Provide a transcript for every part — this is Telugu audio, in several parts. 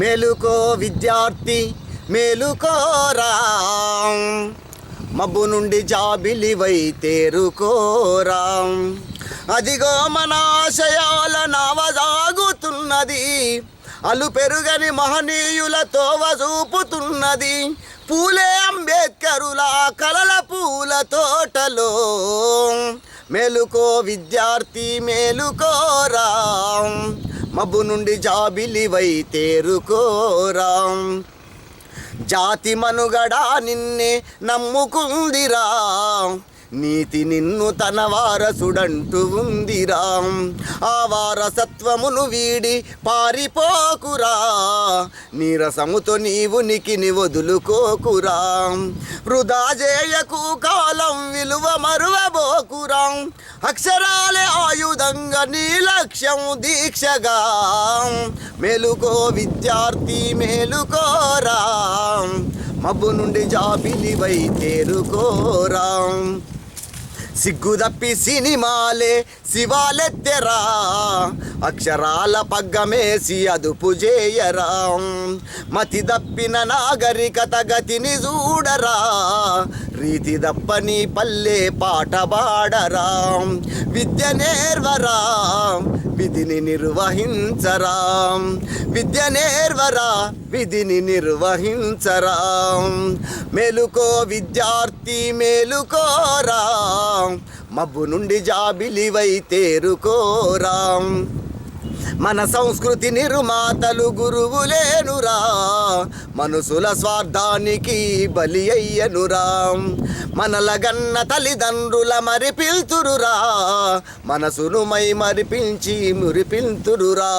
మేలుకో విద్యార్థి మేలుకోరా, మబ్బు నుండి జాబిలివై తేరుకోరా. అదిగో మన ఆశయాల నవసాగుతున్నది, అలు పెరుగని మహనీయుల తోవ చూపుతున్నది. పూలే అంబేద్కరుల కలల పూల తోటలో మేలుకో విద్యార్థి మేలుకోరా, మబ్బు నుండి జాబిలివై తేరుకోరా. జాతి మనుగడ నిన్నే నమ్ముకుందిరా, నీతి నిన్ను తన వారసుడంటూ ఉందిరా. ఆ వారసత్వమును వీడి పారిపోకురా, నీరసముతో నీవు నికిని వదులుకోకురా. వృధా చేయకు కాలం విలువ మరువబోకురా, అక్షరాలే ఆయుధంగా నీ లక్ష్యం దీక్షగా. మేలుకో విద్యార్థి మేలుకోరా, మబ్బు నుండి జాబిలివై తేరుకోరా. సిగ్గుదప్పి సినిమాలే శివాలెత్తెరా, అక్షరాల పగ్గమేసి అదుపు చేయరా. మతి దప్పిన నాగరికత గతిని చూడరా, రీతి దప్పని పల్లె పాట పాడరా. విద్య నేర్వరా, విధిని నిర్వహించరా. విద్య నేర్వరా, విధిని నిర్వహించరా. మేలుకో విద్యార్థి మేలుకోరా, మబ్బు నుండి జాబిలివై తేరుకోరా. మన సంస్కృతి నిర్మాతలు గురువులేనురా, మనుషుల స్వార్థానికి బలి అయ్యనురా. మనలగన్న తల్లిదండ్రుల మరిపిల్తురురా, మనసును మై మరిపించి మురిపిల్తురురా.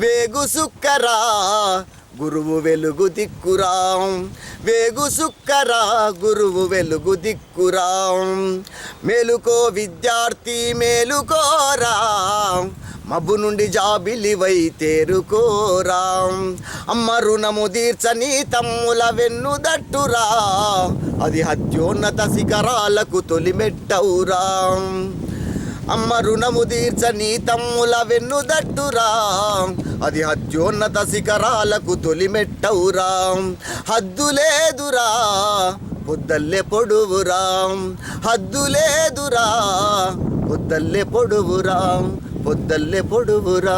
వేగు సుక్కరా, గురువు వెలుగు దిక్కురా. వేగు సుక్కరా, గురువు వెలుగు దిక్కురా. మేలుకో విద్యార్థి మేలుకోరా, మబ్బు నుండి జాబిలివై తేరుకోరా. అమ్మ రుణము తీర్చని తమ్ముల వెన్ను దట్టురా, అది అత్యున్నత శిఖరాలకు తొలిమెట్టవురా. అమ్మ రుణము తీర్చని తమ్ముల వెన్ను దట్టురా, అది అత్యున్నత శిఖరాలకు తొలిమెట్టవురా. హద్దులేదురా, పొద్దల్లే పొడువురా. హద్దులేదురా, పొద్దల్లే పొడువురా. పొద్దల్లే పొడువురా.